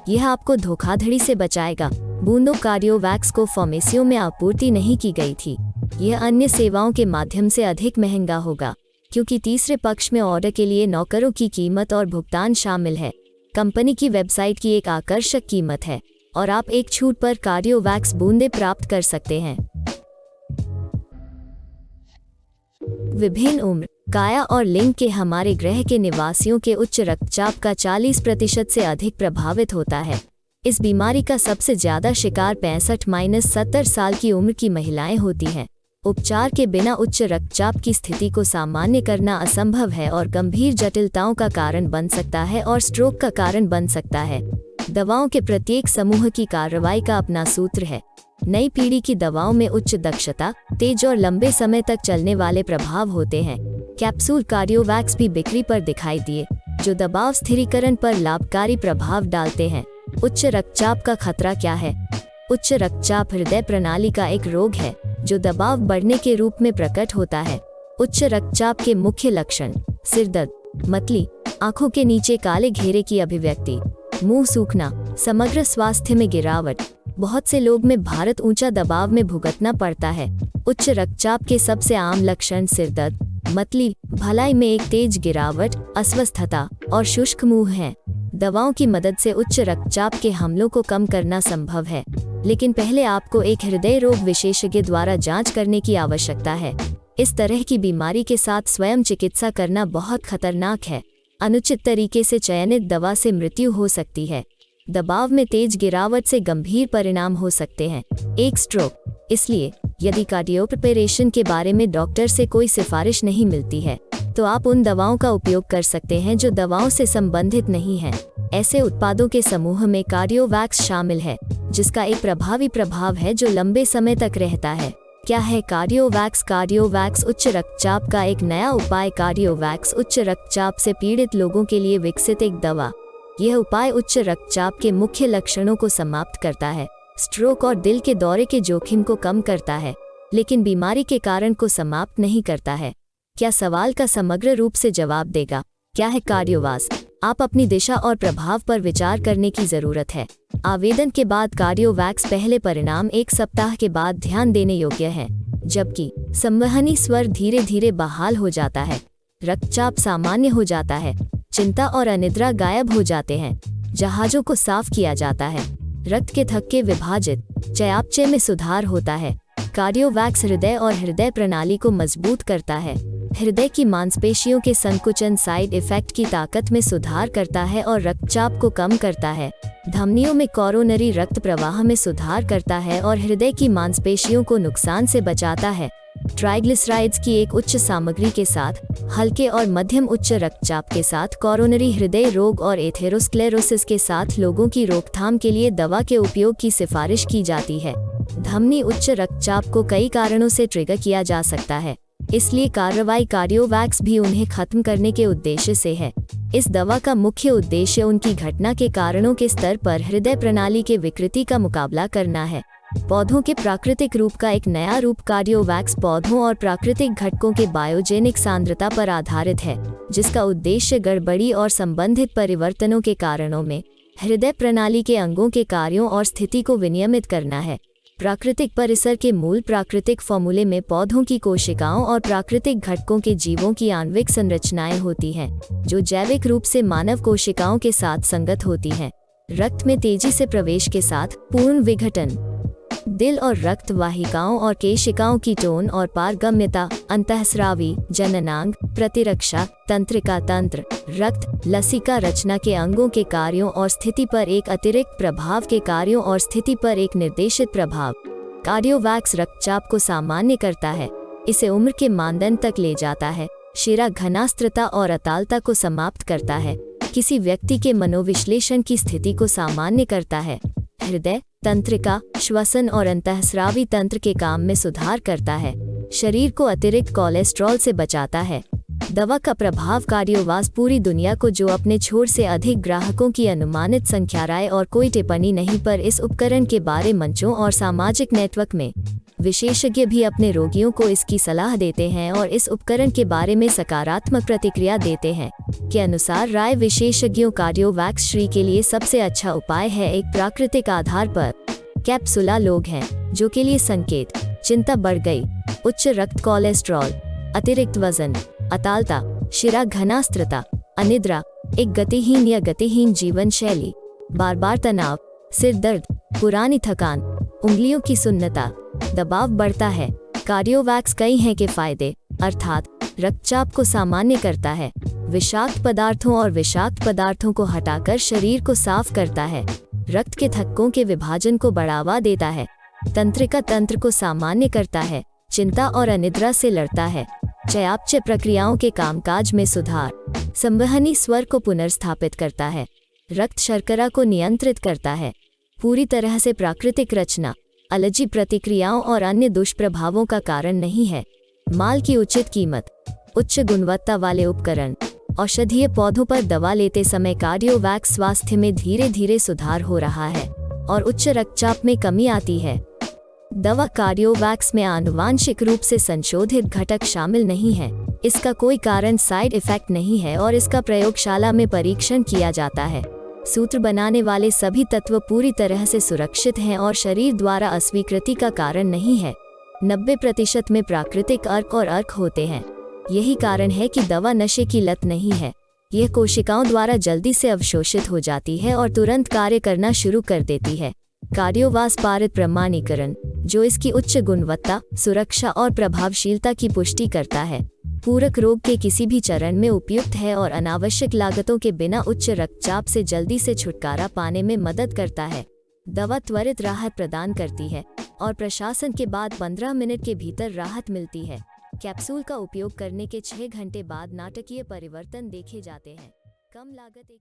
यह आपको धोखाधड़ी से बचाएगा। बूंदों कार्डियोवैक्स को फार्मेसियों में आपूर्ति नहीं की गई थी। यह अन्य सेवाओं के माध्यम से अधिक महंगा होगा, क्योंकि तीसरे पक्ष में ऑर्डर के लिए नौकरों की कीमत और भुगतान शामिल है। कंपनी की वेबसाइट की एक आकर्षक कीमत है और आप एक छूट पर कार्डियोवैक्स बूंदें प्राप्त कर सकते हैं। विभिन्न उम्र, काया और लिंग के हमारे ग्रह के निवासियों के उच्च रक्तचाप का 40% से अधिक प्रभावित होता है। इस बीमारी का सबसे ज्यादा शिकार 65-70 साल की उम्र की महिलाएं होती हैं। उपचार के बिना उच्च रक्तचाप की स्थिति को सामान्य करना असंभव है और गंभीर जटिलताओं का कारण बन सकता है और स्ट्रोक का कारण बन सकता है। दवाओं के प्रत्येक समूह की कार्रवाई का अपना सूत्र है। नई पीढ़ी की दवाओं में उच्च दक्षता, तेज और लंबे समय तक चलने वाले प्रभाव होते हैं। कैप्सूल कार्डियोवैक्स भी बिक्री पर दिखाई दिए, जो दबाव स्थिरीकरण पर लाभकारी प्रभाव डालते हैं। उच्च रक्तचाप का खतरा क्या है? उच्च रक्तचाप हृदय प्रणाली का एक रोग है जो दबाव बढ़ने के रूप में प्रकट होता है। उच्च रक्तचाप के मुख्य लक्षण: सिरदर्द, मतली, आंखों के नीचे काले घेरे की अभिव्यक्ति, मुंह सूखना, समग्र स्वास्थ्य में गिरावट। बहुत से लोग में भारत ऊंचा दबाव में भुगतना पड़ता है। उच्च रक्तचाप के सबसे आम लक्षण सिरदर्द, मतली, भलाई में एक तेज गिरावट, अस्वस्थता और शुष्क मुंह हैं। दवाओं की मदद से उच्च रक्तचाप के हमलों को कम करना संभव है, लेकिन पहले आपको एक हृदय रोग विशेषज्ञ द्वारा जांच करने की आवश्यकता है। इस तरह की बीमारी के साथ स्वयं चिकित्सा करना बहुत खतरनाक है। अनुचित तरीके से चयनित दवा से मृत्यु हो सकती है। दबाव में तेज गिरावट से गंभीर परिणाम हो सकते हैं, एक स्ट्रोक। इसलिए यदि कार्डियोप्रेपरेशन के बारे में डॉक्टर से कोई सिफारिश नहीं मिलती है, तो आप उन दवाओं का उपयोग कर सकते हैं जो दवाओं से संबंधित नहीं हैं। ऐसे उत्पादों के समूह में कार्डियोवैक्स शामिल है, जिसका एक प्रभावी प्रभाव है जो लंबे समय तक रहता है। क्या है कार्डियोवैक्स? कार्डियोवैक्स उच्च रक्तचाप का एक नया उपाय। कार्डियोवैक्स उच्च रक्तचाप से पीड़ित लोगों के लिए विकसित एक दवा। यह उपाय उच्च रक्तचाप के मुख्य लक्षणों को समाप्त करता है, स्ट्रोक और दिल के दौरे के जोखिम को कम करता है, लेकिन बीमारी के कारण को समाप्त नहीं करता है। क्या सवाल का समग्र रूप से जवाब देगा? क्या है कार्डियोवास? आप अपनी दिशा और प्रभाव पर विचार करने की जरूरत है। आवेदन के बाद कार्डियोवैक्स पहले परिणाम 1 सप्ताह के बाद ध्यान देने योग्य है, जबकि संवहनी स्वर धीरे धीरे बहाल हो जाता है। रक्तचाप सामान्य हो जाता है, चिंता और अनिद्रा गायब हो जाते हैं, जहाजों को साफ किया जाता है, रक्त के थक्के विभाजित, चयापचय में सुधार होता है। कार्डियोवैक्स हृदय और हृदय प्रणाली को मजबूत करता है, हृदय की मांसपेशियों के संकुचन साइड इफेक्ट की ताकत में सुधार करता है और रक्तचाप को कम करता है। धमनियों में कोरोनरी रक्त प्रवाह में सुधार करता है और हृदय की मांसपेशियों को नुकसान से बचाता है। ट्राइग्लिसराइड्स की एक उच्च सामग्री के साथ, हल्के और मध्यम उच्च रक्तचाप के साथ, कोरोनरी हृदय रोग और एथेरोस्क्लेरोसिस के साथ लोगों की रोकथाम के लिए दवा के उपयोग की सिफारिश की जाती है। धमनी उच्च रक्तचाप को कई कारणों से ट्रिगर किया जा सकता है, इसलिए कार्रवाई कार्डियोवैक्स भी उन्हें खत्म करने के उद्देश्य से है। इस दवा का मुख्य उद्देश्य उनकी घटना के कारणों के स्तर पर हृदय प्रणाली के विकृति का मुकाबला करना है। पौधों के प्राकृतिक रूप का एक नया रूप। कार्डियोवैक्स पौधों और प्राकृतिक घटकों के बायोजेनिक सांद्रता पर आधारित है, जिसका उद्देश्य गड़बड़ी और संबंधित परिवर्तनों के कारणों में हृदय प्रणाली के अंगों के कार्यों और स्थिति को विनियमित करना है। प्राकृतिक परिसर के मूल प्राकृतिक फॉर्मूले में पौधों की कोशिकाओं और प्राकृतिक घटकों के जीवों की आणविक संरचनाएं होती हैं, जो जैविक रूप से मानव कोशिकाओं के साथ संगत होती हैं। रक्त में तेजी से प्रवेश के साथ पूर्ण विघटन, दिल और रक्त वाहिकाओं और केशिकाओं की टोन और पारगम्यता, अंतःस्रावी, जननांग, प्रतिरक्षा, तंत्रिका तंत्र, रक्त लसिका रचना के अंगों के कार्यों और स्थिति पर एक अतिरिक्त प्रभाव के कार्यों और स्थिति पर एक निर्देशित प्रभाव। कार्डियोवैक्स रक्तचाप को सामान्य करता है, इसे उम्र के मानदंड तक ले जाता है, शिरा घनास्त्रता और अतालता को समाप्त करता है, किसी व्यक्ति के मनोविश्लेषण की स्थिति को सामान्य करता है, हृदय, तंत्रिका, श्वसन और अंतःस्रावी तंत्र के काम में सुधार करता है, शरीर को अतिरिक्त कोलेस्ट्रॉल से बचाता है, दवा का प्रभाव कार्डियोवास पूरी दुनिया को जो अपने छोर से अधिक ग्राहकों की अनुमानित संख्या राय और कोई टिप्पणी नहीं पर इस उपकरण के बारे मंचों और सामाजिक नेटवर्क में विशेषज्ञ भी अपने रोगियों को इसकी सलाह देते हैं और इस उपकरण के बारे में सकारात्मक प्रतिक्रिया देते हैं के अनुसार राय विशेषज्ञों कार्डियोवैक्स श्री के लिए सबसे अच्छा उपाय है एक प्राकृतिक आधार पर कैप्सूला लोग हैं जो के लिए संकेत चिंता बढ़ गई, उच्च रक्त कोलेस्ट्रॉल, अतिरिक्त वजन, अतालता, शिरा घनास्त्रता, अनिद्रा, एक गतिहीन या गतिहीन जीवन शैली, बार बार तनाव, सिर दर्द, पुरानी थकान, उंगलियों की सुन्नता, दबाव बढ़ता है। कार्डियोवैक्स कई हैं के फायदे, अर्थात रक्तचाप को सामान्य करता है, विषाक्त पदार्थों और विषाक्त पदार्थों को हटाकर शरीर को साफ करता है, रक्त के थक्कों के विभाजन को बढ़ावा देता है, तंत्रिका तंत्र को सामान्य करता है, चिंता और अनिद्रा से लड़ता है, चयापचय प्रक्रियाओं के कामकाज में सुधार, संवहनी स्वर को पुनर्स्थापित करता है, रक्त शर्करा को नियंत्रित करता है, पूरी तरह से प्राकृतिक रचना, एलर्जी प्रतिक्रियाओं और अन्य दुष्प्रभावों का कारण नहीं है। माल की उचित कीमत, उच्च गुणवत्ता वाले उपकरण, औषधीय पौधों पर दवा लेते समय कार्डियोवैक्स स्वास्थ्य में धीरे धीरे सुधार हो रहा है और उच्च रक्तचाप में कमी आती है। दवा कार्डियोवैक्स में आनुवांशिक रूप से संशोधित घटक शामिल नहीं है, इसका कोई कारण साइड इफेक्ट नहीं है और इसका प्रयोगशाला में परीक्षण किया जाता है। सूत्र बनाने वाले सभी तत्व पूरी तरह से सुरक्षित हैं और शरीर द्वारा अस्वीकृति का कारण नहीं है। 90% में प्राकृतिक अर्क और अर्क होते हैं। यही कारण है कि दवा नशे की लत नहीं है। यह कोशिकाओं द्वारा जल्दी से अवशोषित हो जाती है और तुरंत कार्य करना शुरू कर देती है। कार्डियोवास पारित प्रमाणीकरण, जो इसकी उच्च गुणवत्ता, सुरक्षा और प्रभावशीलता की पुष्टि करता है, पूरक रोग के किसी भी चरण में उपयुक्त है और अनावश्यक लागतों के बिना उच्च रक्तचाप से जल्दी से छुटकारा पाने में मदद करता है। दवा त्वरित राहत प्रदान करती है और प्रशासन के बाद 15 मिनट के भीतर राहत मिलती है। कैप्सूल का उपयोग करने के 6 घंटे बाद नाटकीय परिवर्तन देखे जाते हैं। कम लागत एक